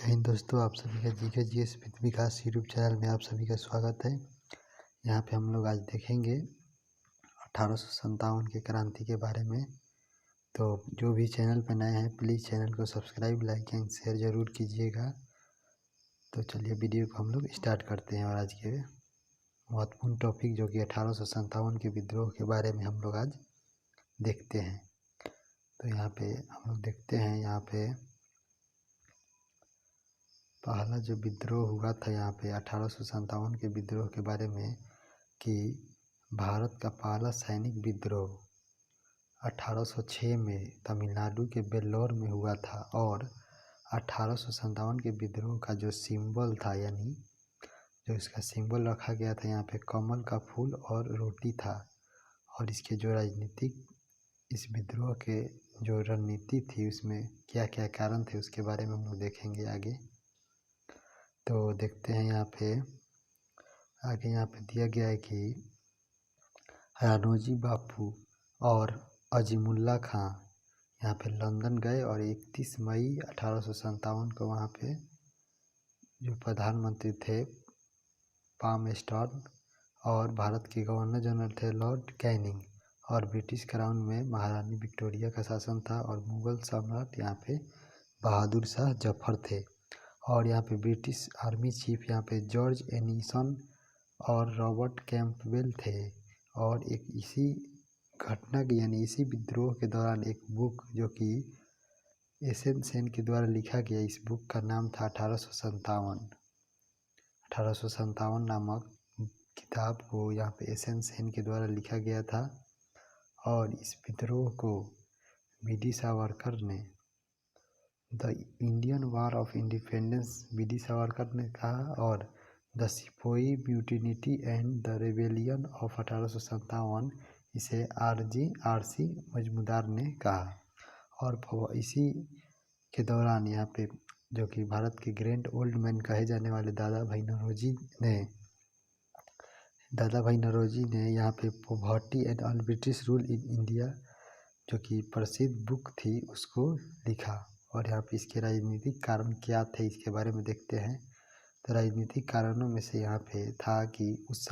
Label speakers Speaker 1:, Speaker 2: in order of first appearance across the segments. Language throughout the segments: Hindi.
Speaker 1: जय हिंद दोस्तों, आप सभी का GK GS with Vikas YouTube channel में आप सभी का स्वागत है। यहाँ पे हम लोग आज देखेंगे 1857 के क्रांति के बारे में। तो जो भी चैनल पर नए हैं प्लीज़ चैनल को सब्सक्राइब, लाइक एंड शेयर ज़रूर कीजिएगा। तो चलिए वीडियो को हम लोग स्टार्ट करते हैं और आज के महत्वपूर्ण टॉपिक जो कि 1857 के विद्रोह के बारे में हम लोग आज देखते हैं। तो यहाँ पे हम लोग देखते हैं, यहाँ पे पहला जो विद्रोह हुआ था यहाँ पे 1857 के विद्रोह के बारे में कि भारत का पहला सैनिक विद्रोह 1806 में तमिलनाडु के वेल्लोर में हुआ था। और 1857 के विद्रोह का जो सिंबल था, यानी जो इसका सिंबल रखा गया था यहाँ पे कमल का फूल और रोटी था। और इसके जो राजनीतिक, इस विद्रोह के जो रणनीति थी उसमें क्या क्या कारण थे उसके बारे में हम लोग देखेंगे आगे। तो देखते हैं यहाँ पे आगे, यहाँ पे दिया गया है कि राणोजी बापू और अजीमुल्ला खां यहाँ पे लंदन गए और 31 मई 1857 को वहाँ पे जो प्रधानमंत्री थे पामस्टॉर्न और भारत के गवर्नर जनरल थे लॉर्ड कैनिंग और ब्रिटिश क्राउन में महारानी विक्टोरिया का शासन था और मुगल सम्राट यहाँ पे बहादुर शाह जफर थे। और यहाँ पे ब्रिटिश आर्मी चीफ यहाँ पे जॉर्ज एनिसन और रॉबर्ट कैंपबेल थे। और एक इसी घटना की यानी इसी विद्रोह के दौरान एक बुक जो कि एसएन सेन के द्वारा लिखा गया, इस बुक का नाम था 1857 नामक किताब को यहाँ पे एसएन सेन के द्वारा लिखा गया था। और इस विद्रोह को वीडी सावरकर ने the Indian war of independence VD Savarkar ने कहा और the sepoy mutiny and the rebellion of 1857 इसे आरसी मजमूदार ने कहा। और इसी के दौरान यहाँ पे जो कि भारत के ग्रैंड ओल्ड मैन कहे जाने वाले दादा भाई नौरोजी ने यहाँ पे poverty and all British rule in India जो कि प्रसिद्ध बुक थी उसको लिखा। और यहाँ पे इसके राजनीतिक कारण क्या थे इसके बारे में देखते हैं। तो राजनीतिक कारणों में से यहाँ पे था कि इस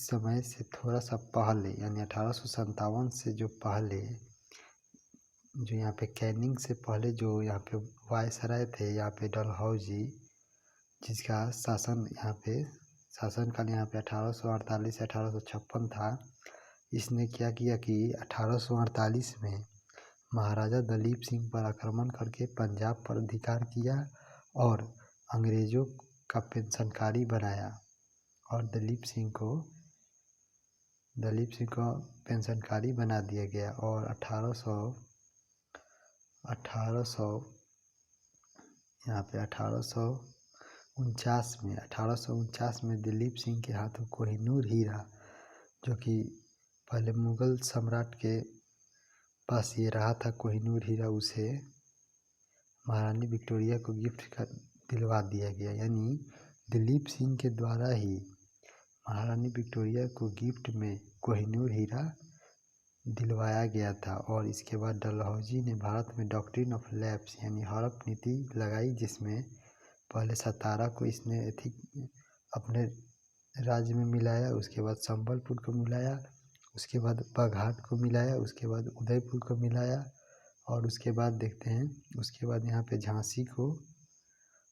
Speaker 1: समय से थोड़ा सा पहले यानी 1857 से जो पहले, जो यहाँ पे कैनिंग से पहले जो यहाँ पे वायसराय थे यहाँ पे डलहौजी, जिसका शासनकाल यहाँ पे 1848 से 1856 था। इसने क्या किया कि 1848 में महाराजा दलीप सिंह पर आक्रमण करके पंजाब पर अधिकार किया और अंग्रेज़ों का पेंशनकारी बनाया। और दलीप सिंह को पेंशनकारी बना दिया गया। और 1849 में दलीप सिंह के हाथों कोहिनूर हीरा, जो कि पहले मुगल सम्राट के पास ये रहा था कोहिनूर हीरा, उसे महारानी विक्टोरिया को गिफ्ट कर दिलवा दिया गया। यानी दलीप सिंह के द्वारा ही महारानी विक्टोरिया को गिफ्ट में कोहिनूर हीरा दिलवाया गया था। और इसके बाद डलहौजी ने भारत में डॉक्ट्रिन ऑफ लैप्स यानी हड़प नीति लगाई, जिसमें पहले सतारा को इसने अपने राज्य में मिलाया, उसके बाद संबलपुर को मिलाया, उसके बाद बाघाट को मिलाया, उसके बाद उदयपुर को मिलाया। और उसके बाद देखते हैं, उसके बाद यहाँ पे झांसी को,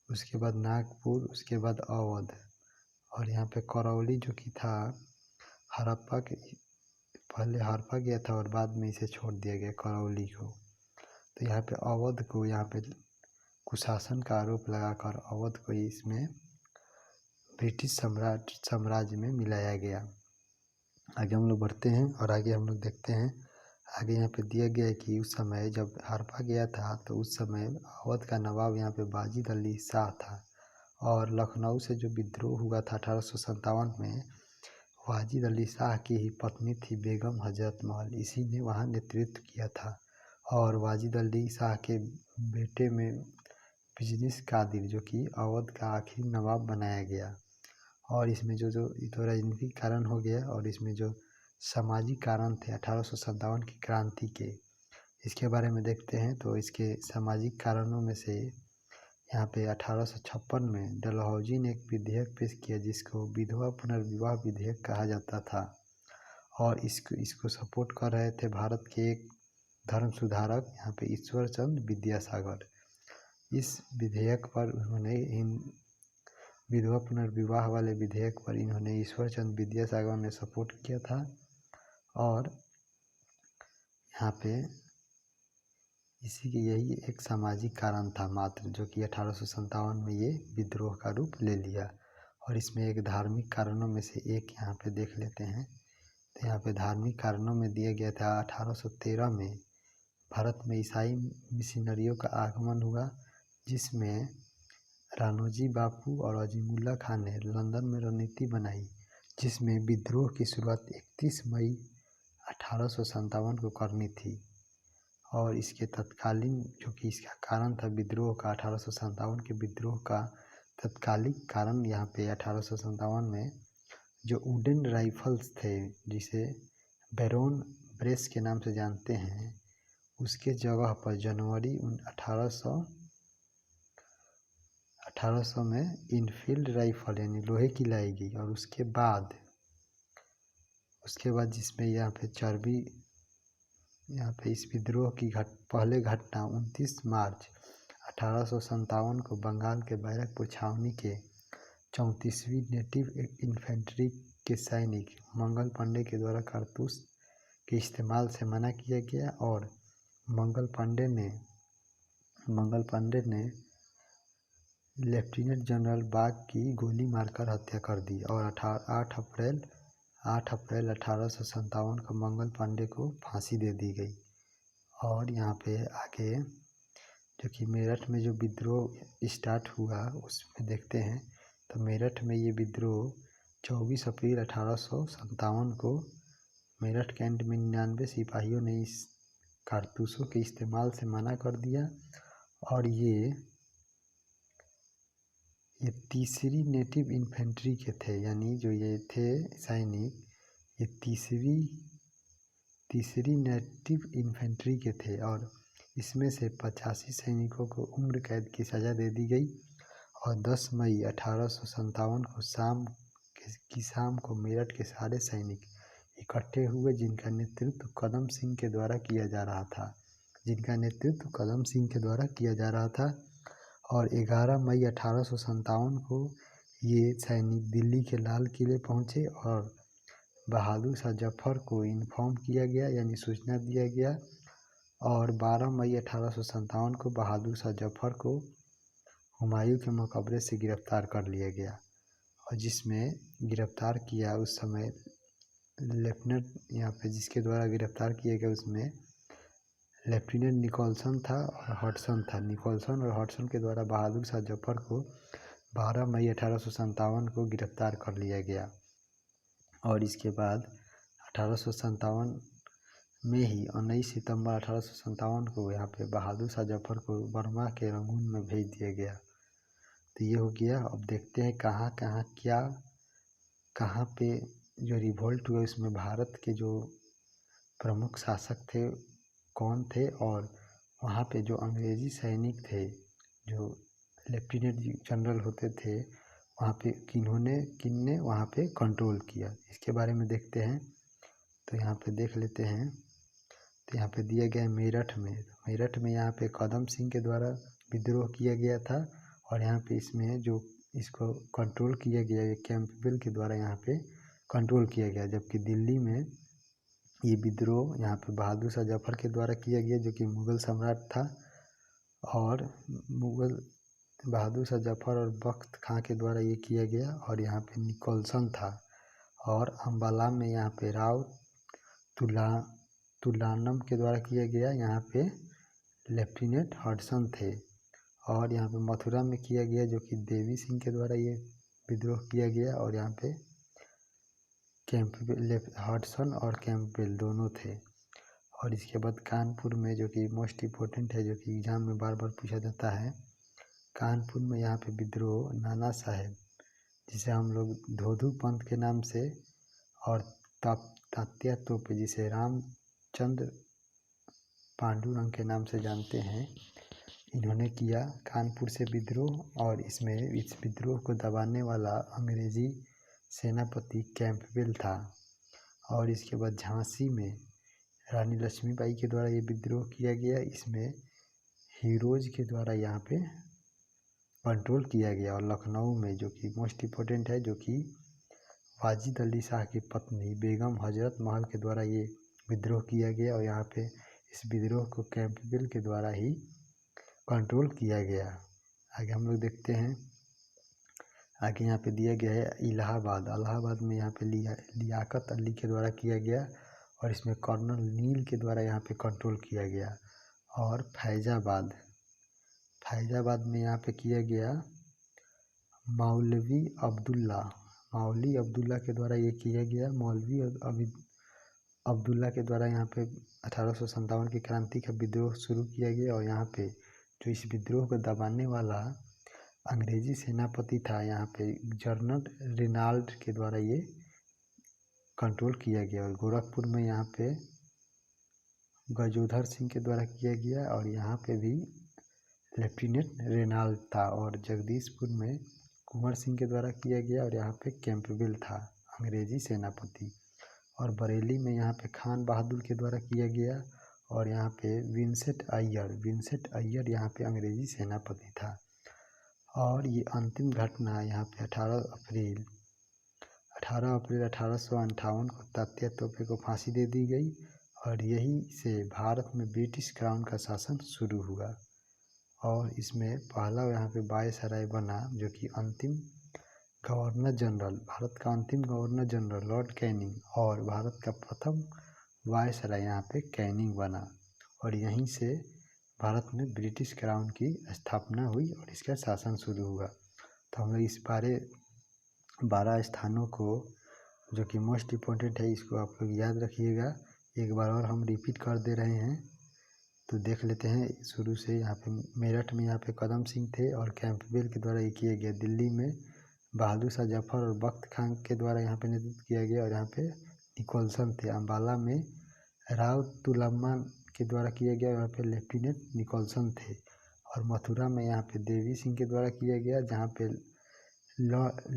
Speaker 1: उसके बाद नागपुर, उसके बाद अवध। और यहाँ पे करौली जो कि था हड़प्पा के, पहले हड़प्पा गया था और बाद में इसे छोड़ दिया गया करौली को। तो यहाँ पे अवध को, यहाँ पे कुशासन का आरोप लगाकर अवध को इसमें ब्रिटिश साम्राज्य में मिलाया गया। आगे हम लोग बढ़ते हैं और आगे हम लोग देखते हैं। आगे यहाँ पे दिया गया है कि उस समय जब हड़प्पा गया था तो उस समय अवध का नवाब यहाँ पे वाजिद अली शाह था। और लखनऊ से जो विद्रोह हुआ था 1857 में, वाजिद अली शाह की ही पत्नी थी बेगम हजरत महल, इसी ने वहाँ नेतृत्व किया था। और वाजिद अली शाह के बेटे में बिजनेस कादिर, जो कि अवध का आखिरी नवाब बनाया गया। और इसमें जो तो राजनीतिक कारण हो गया और इसमें जो सामाजिक कारण थे 1857 की क्रांति के, इसके बारे में देखते हैं तो इसके सामाजिक कारणों में से यहाँ पे 1856 में डलहौजी ने एक विधेयक पेश किया जिसको विधवा पुनर्विवाह विधेयक कहा जाता था और इसको सपोर्ट कर रहे थे भारत के एक धर्म सुधारक यहाँ पे ईश्वर चंद्र विद्यासागर। इस विधेयक पर उन्होंने इन विधवा पुनर्विवाह वाले विधेयक पर इन्होंने ईश्वर चंद्र विद्यासागर ने सपोर्ट किया था और यहाँ पे इसी के यही एक सामाजिक कारण था मात्र, जो कि 1857 में ये विद्रोह का रूप ले लिया। और इसमें एक धार्मिक कारणों में से एक यहाँ पे देख लेते हैं। तो यहाँ पे धार्मिक कारणों में दिया गया था 1813 में भारत में ईसाई मिशनरियों का आगमन हुआ, जिसमें राणोजी बापू और अजीमुल्ला खान ने लंदन में रणनीति बनाई, जिसमें विद्रोह की शुरुआत 31 मई 1857 को करनी थी। और इसके तत्कालीन जो कि इसका कारण था विद्रोह का 1857 के विद्रोह का तत्कालिक कारण यहाँ पे 1857 में जो वुडन राइफल्स थे जिसे बैरोन ब्रेस के नाम से जानते हैं, उसके जगह पर जनवरी 1800 में इनफील्ड राइफल यानी लोहे की लाई गई। और उसके बाद जिसमें यहाँ पे चर्बी यहाँ पे इस विद्रोह की पहले घटना 29 मार्च 1857 को बंगाल के बैरकपुर छावनी के 34वीं नेटिव इन्फेंट्री के सैनिक मंगल पांडे के द्वारा कारतूस के इस्तेमाल से मना किया गया और मंगल पांडे ने लेफ्टिनेंट जनरल बाग की गोली मारकर हत्या कर दी। और 8 अप्रैल 1857 को मंगल पांडे को फांसी दे दी गई। और यहाँ पे आगे जो कि मेरठ में जो विद्रोह स्टार्ट हुआ उसमें देखते हैं। तो मेरठ में ये विद्रोह 24 अप्रैल 1857 को मेरठ कैंट में 99 सिपाहियों ने इस कारतूसों के इस्तेमाल से मना कर दिया। और ये तीसरी नेटिव इन्फेंट्री के थे, यानी जो ये थे सैनिक, ये तीसरी नेटिव इन्फेंट्री के थे। और इसमें से 85 सैनिकों को उम्र कैद की सज़ा दे दी गई। और 10 मई 1857 को शाम को मेरठ के सारे सैनिक इकट्ठे हुए, जिनका नेतृत्व कदम सिंह के द्वारा किया जा रहा था। और 11 मई 1857 को ये सैनिक दिल्ली के लाल किले पहुँचे और बहादुर शाह जफर को इन्फॉर्म किया गया, यानी सूचना दिया गया। और 12 मई 1857 को बहादुर शाह जफर को हुमायूं के मकबरे से गिरफ्तार कर लिया गया। और जिसमें गिरफ्तार किया उस समय लेफ्टिनेंट यहाँ पे जिसके द्वारा गिरफ्तार किया गया उसमें लेफ्टिनेंट निकोलसन था और हडसन था। निकोलसन और हडसन के द्वारा बहादुर शाह जफर को 12 मई 1857 को गिरफ्तार कर लिया गया। और इसके बाद 1857 में ही 19 सितंबर 1857 को यहाँ पे बहादुर शाह जफर को बर्मा के रंगून में भेज दिया गया। तो ये हो गया। अब देखते हैं कहाँ पे जो रिवोल्ट हुआ उसमें भारत के जो प्रमुख शासक थे कौन थे, और वहाँ पे जो अंग्रेजी सैनिक थे जो लेफ्टिनेंट जनरल होते थे, वहाँ पे किन्ने वहाँ पे कंट्रोल किया, इसके बारे में देखते हैं। तो यहाँ पे देख लेते हैं। तो यहाँ पे दिया गया है मेरठ में यहाँ पे कदम सिंह के द्वारा विद्रोह किया गया था। और यहाँ पे इसमें जो इसको कंट्रोल किया गया ये कैंपबेल के द्वारा यहाँ पे कंट्रोल किया गया। जबकि दिल्ली में ये विद्रोह यहाँ पे बहादुर शाह जफर के द्वारा किया गया, जो कि मुग़ल सम्राट था। और बहादुर शाह जफर और बख्त खां के द्वारा ये किया गया। और यहाँ पे निकोलसन था। और अम्बाला में यहाँ पे राव तुलानम के द्वारा किया गया, यहाँ पे लेफ्टिनेंट हडसन थे। और यहाँ पे मथुरा में किया गया, जो कि देवी सिंह के द्वारा ये विद्रोह किया गया। और यहाँ पे हडसन और कैंपबेल दोनों थे। और इसके बाद कानपुर में, जो कि मोस्ट इम्पोर्टेंट है, जो कि एग्जाम में बार बार पूछा जाता है, कानपुर में यहाँ पे विद्रोह नाना साहेब, जिसे हम लोग धोधू पंथ के नाम से, और तात्या तोपे जिसे रामचंद्र पांडुरंग के नाम से जानते हैं, इन्होंने किया कानपुर से विद्रोह। और इसमें इस विद्रोह को दबाने वाला अंग्रेजी सेनापति कैंपबेल था। और इसके बाद झांसी में रानी लक्ष्मीबाई के द्वारा ये विद्रोह किया गया। इसमें हीरोज के द्वारा यहाँ पे कंट्रोल किया गया। और लखनऊ में जो कि मोस्ट इम्पोर्टेंट है, जो कि वाजिद अली शाह की पत्नी बेगम हजरत महल के द्वारा ये विद्रोह किया गया। और यहाँ पे इस विद्रोह को कैंपबेल के द्वारा ही कंट्रोल किया गया। आगे हम लोग देखते हैं। आगे यहाँ पे दिया गया है इलाहाबाद में यहाँ पे लियाकत अली के द्वारा किया गया। और इसमें कर्नल नील के द्वारा यहाँ पे कंट्रोल किया गया। और फैजाबाद में यहाँ पे किया गया मौलवी अब्दुल्ला के द्वारा ये किया गया। मौलवी अब्दुल्ला के द्वारा यहाँ पे 1857 की क्रांति का विद्रोह शुरू किया गया। और यहाँ पे जो इस विद्रोह को दबाने वाला अंग्रेजी सेनापति था, यहाँ पे जनरल रेनाल्ड के द्वारा ये कंट्रोल किया गया। और गोरखपुर में यहाँ पे गजोधर सिंह के द्वारा किया गया। और यहाँ पे भी लेफ्टिनेंट रेनाल्ड था। और जगदीशपुर में कुंवर सिंह के द्वारा किया गया। और यहाँ पे कैंपबेल था, अंग्रेजी सेनापति। और बरेली में यहाँ पे खान बहादुर के द्वारा किया गया। और यहाँ पे विंसेंट अय्यर यहाँ पे अंग्रेजी सेनापति था। और ये अंतिम घटना यहाँ पे 18 अप्रैल 1858 को तात्या तोपे को फांसी दे दी गई। और यही से भारत में ब्रिटिश क्राउन का शासन शुरू हुआ। और इसमें पहला यहाँ पे वायसराय बना, जो कि भारत का अंतिम गवर्नर जनरल लॉर्ड कैनिंग। और भारत का प्रथम वायसराय यहाँ पे कैनिंग बना। और यहीं से भारत में ब्रिटिश क्राउन की स्थापना हुई और इसका शासन शुरू हुआ। तो हम लोग इस 12 स्थानों को, जो कि मोस्ट इम्पोर्टेंट है, इसको आप लोग याद रखिएगा। एक बार और हम रिपीट कर दे रहे हैं, तो देख लेते हैं शुरू से। यहाँ पे मेरठ में यहाँ पे कदम सिंह थे और कैंपबेल के द्वारा ये किया गया। दिल्ली में बहादुर शाह जफर और बख्त खान के द्वारा यहाँ पे नेतृत्व किया गया। और यहाँ पे निकोलसन थे। अम्बाला में राव तुलम्मा के द्वारा किया गया। यहाँ पे लेफ्टिनेंट निकोलसन थे। और मथुरा में यहाँ पे देवी सिंह के द्वारा किया गया, जहाँ पे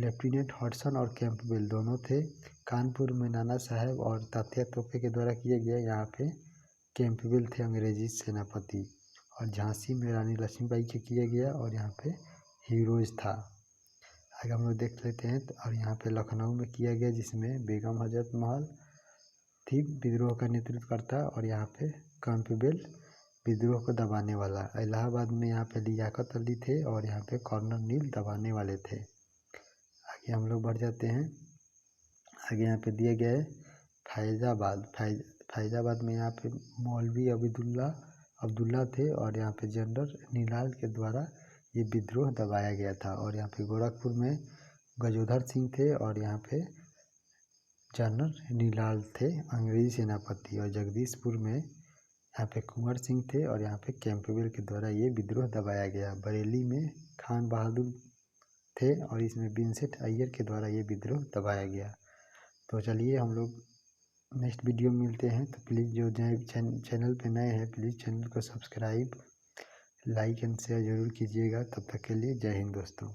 Speaker 1: लेफ्टिनेंट हडसन और कैंपबेल दोनों थे। कानपुर में नाना साहब और तात्या तोपे के द्वारा किया गया, यहाँ पे कैंपबेल थे अंग्रेजी सेनापति। और झांसी में रानी लक्ष्मीबाई के किया गया। और यहाँ पे हीरोज था। आगे हम लोग देख लेते हैं। और यहाँ पे लखनऊ में किया गया, जिसमें बेगम हजरत महल थी विद्रोह का नेतृत्व करता। और यहाँ पे कैंपबेल विद्रोह को दबाने वाला। इलाहाबाद में यहाँ पे लियाकत अली थे। और यहाँ पे कर्नल नील दबाने वाले थे। आगे हम लोग बढ़ जाते हैं। आगे यहाँ पे दिया गया है फैजाबाद में यहाँ पे मौलवी अब्दुल्ला थे। और यहाँ पे जनरल नीलाल के द्वारा ये विद्रोह दबाया गया था। और यहाँ पे गोरखपुर में गजोधर सिंह थे। और यहाँ पे जनरल नीलाल थे, अंग्रेजी सेनापति। और जगदीशपुर में यहाँ पे कुंवर सिंह थे। और यहाँ पे कैंपबेल के द्वारा ये विद्रोह दबाया गया। बरेली में खान बहादुर थे। और इसमें विंसेंट अय्यर के द्वारा ये विद्रोह दबाया गया। तो चलिए हम लोग नेक्स्ट वीडियो में मिलते हैं। तो प्लीज़ जो चैनल पे नए हैं, प्लीज़ चैनल को सब्सक्राइब, लाइक एंड शेयर ज़रूर कीजिएगा। तब तक के लिए जय हिंद दोस्तों।